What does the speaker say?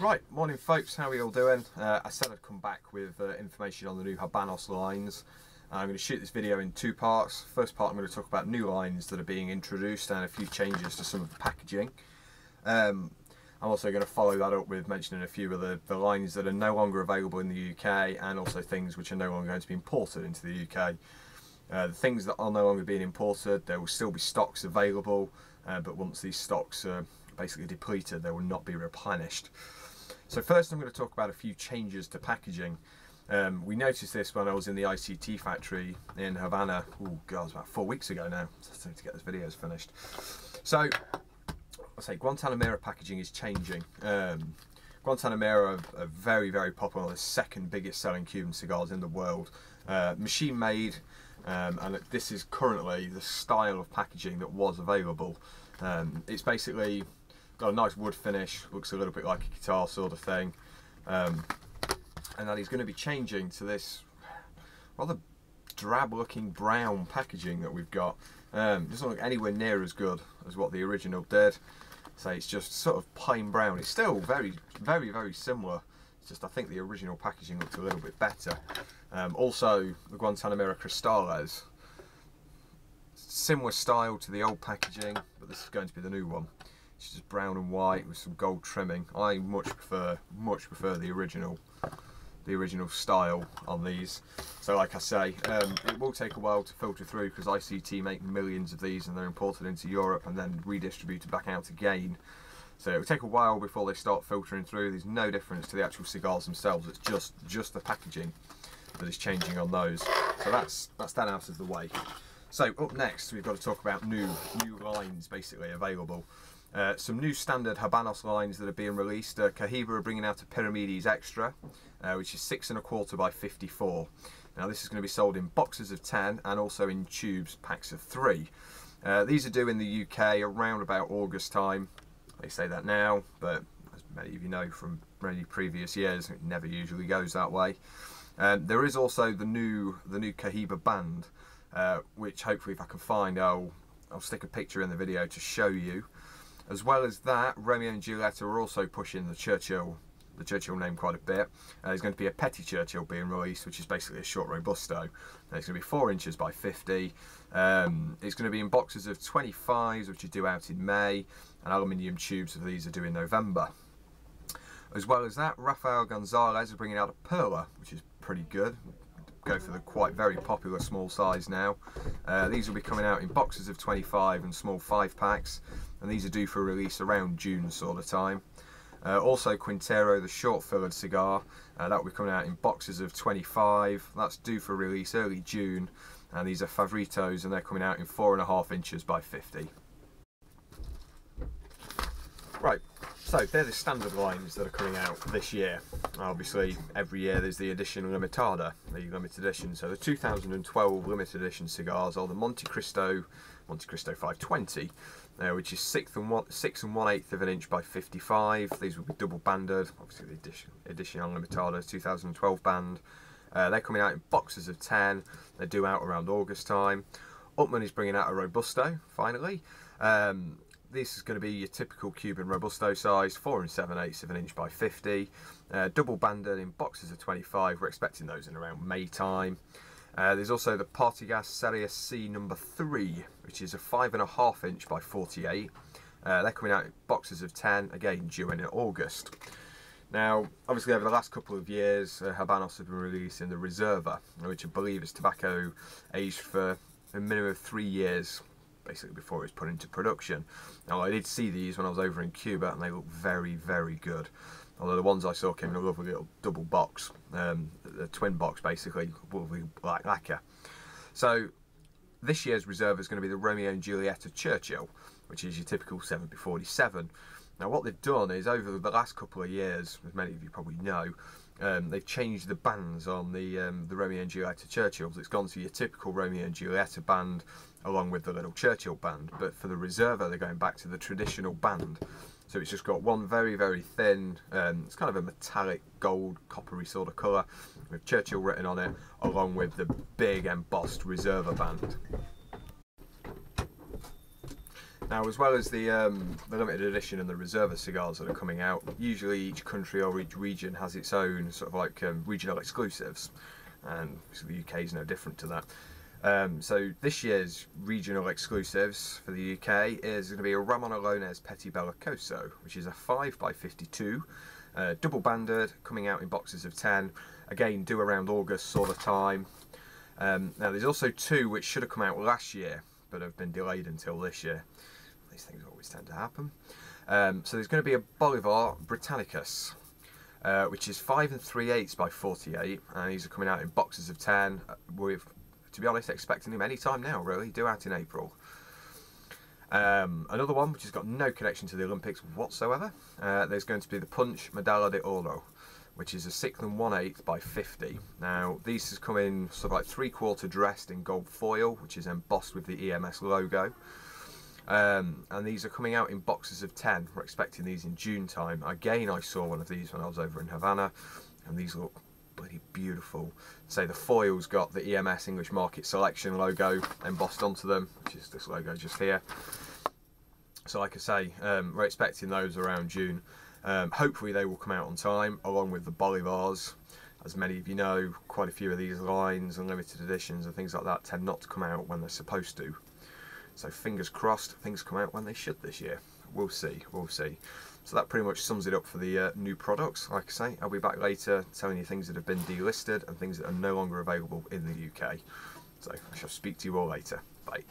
Right, morning folks, how are we all doing? I said I'd come back with information on the new Habanos lines. I'm going to shoot this video in two parts. First part I'm going to talk about new lines that are being introduced and a few changes to some of the packaging. I'm also going to follow that up with mentioning a few of the lines that are no longer available in the UK and also things which are no longer going to be imported into the UK. The things that are no longer being imported, there will still be stocks available, but once these stocks are basically depleted, they will not be replenished. So first I'm going to talk about a few changes to packaging. We noticed this when I was in the ICT factory in Havana, oh god, it was about 4 weeks ago now, so I need to get those videos finished. So, I'll say Guantanamera packaging is changing. Guantanamera are very, very popular, the second biggest selling Cuban cigars in the world. Machine made, and this is currently the style of packaging that was available. It's basically got a nice wood finish, looks a little bit like a guitar sort of thing, and that is going to be changing to this rather drab looking brown packaging that we've got. Doesn't look anywhere near as good as what the original did, so it's just sort of plain brown. It's still very, very similar, it's just I think the original packaging looked a little bit better. Also the Guantanamera Cristales, similar style to the old packaging, but this is going to be the new one. It's just brown and white with some gold trimming. I much prefer the original style on these. So like I say, it will take a while to filter through because ICT make millions of these and they're imported into Europe and then redistributed back out again. So it will take a while before they start filtering through. There's no difference to the actual cigars themselves. It's just the packaging that is changing on those. So that's that out of the way. So up next we've got to talk about new lines basically available. Some new standard Habanos lines that are being released. Cohiba are bringing out a Piramides Extra, which is 6 1/4 by 54. Now this is going to be sold in boxes of 10 and also in tubes, packs of 3. These are due in the UK around about August time. They say that now, but as many of you know from many previous years, it never usually goes that way. There is also the new Cohiba band, which hopefully if I can find, I'll stick a picture in the video to show you. As well as that, Romeo and Julieta are also pushing the Churchill name quite a bit. There's going to be a Petit Churchill being released, which is basically a short Robusto. It's going to be 4 inches by 50. It's going to be in boxes of 25s, which are due out in May, and aluminium tubes of these are due in November. As well as that, Rafael Gonzalez are bringing out a Perla, which is pretty good. Go for the very popular small size now. These will be coming out in boxes of 25 and small 5 packs, and these are due for release around June sort of time. Also Quintero, the short fillered cigar, that will be coming out in boxes of 25. That's due for release early June, and these are Favoritos and they're coming out in 4 1/2 inches by 50. Right, so they're the standard lines that are coming out this year. Obviously every year there's the edition Limitada, the limited edition. So the 2012 limited edition cigars are the Montecristo 520, which is 6 1/8 of an inch by 55. These will be double banded. Obviously the edition Limitada 2012 band. They're coming out in boxes of 10. They're due out around August time. Upmann is bringing out a Robusto finally. This is going to be your typical Cuban Robusto size, 4 7/8 of an inch by 50. Double banded in boxes of 25. We're expecting those in around May time. There's also the Partagas Serie C number 3, which is a 5 1/2 inch by 48. They're coming out in boxes of 10, again due in August. Now, obviously over the last couple of years, Habanos have been releasing the Reserva, which I believe is tobacco aged for a minimum of 3 years. Basically before it was put into production. Now I did see these when I was over in Cuba and they look very, very good. Although the ones I saw came in a lovely little double box, the twin box basically, lovely black lacquer. So this year's Reserva is going to be the Romeo and Julieta Churchill, which is your typical 7x47. Now what they've done is over the last couple of years, as many of you probably know, they've changed the bands on the Romeo and Julieta Churchills. It's gone to your typical Romeo and Julieta band along with the little Churchill band, but for the Reserva they're going back to the traditional band. So it's just got one very, very thin, it's kind of a metallic gold coppery sort of colour with Churchill written on it, along with the big embossed Reserva band. Now, as well as the limited edition and the Reserva cigars that are coming out, usually each country or each region has its own sort of like regional exclusives, and the UK is no different to that. So this year's regional exclusives for the UK is going to be a Ramon Allones Petit Bellicoso, which is a 5x52, double banded, coming out in boxes of 10, again due around August sort of time. Now there's also two which should have come out last year but have been delayed until this year. These things always tend to happen. So there's going to be a Bolivar Britanicas, which is 5 3/8 by 48, and these are coming out in boxes of 10. We're, to be honest, expecting him any time now, really, due out in April. Another one which has got no connection to the Olympics whatsoever, there's going to be the Punch Medalla de Oro, which is a 6 1/8 by 50. Now these has come in sort of like 3/4 dressed in gold foil, which is embossed with the EMS logo. And these are coming out in boxes of 10. We're expecting these in June time. Again, I saw one of these when I was over in Havana, and these look bloody beautiful. Say the foil's got the EMS English Market Selection logo embossed onto them, which is this logo just here. So like I say, we're expecting those around June. Hopefully they will come out on time, along with the Bolivars. As many of you know, quite a few of these lines and limited editions and things like that tend not to come out when they're supposed to. So fingers crossed, things come out when they should this year. We'll see, we'll see. So that pretty much sums it up for the new products. Like I say, I'll be back later telling you things that have been delisted and things that are no longer available in the UK. So I shall speak to you all later. Bye.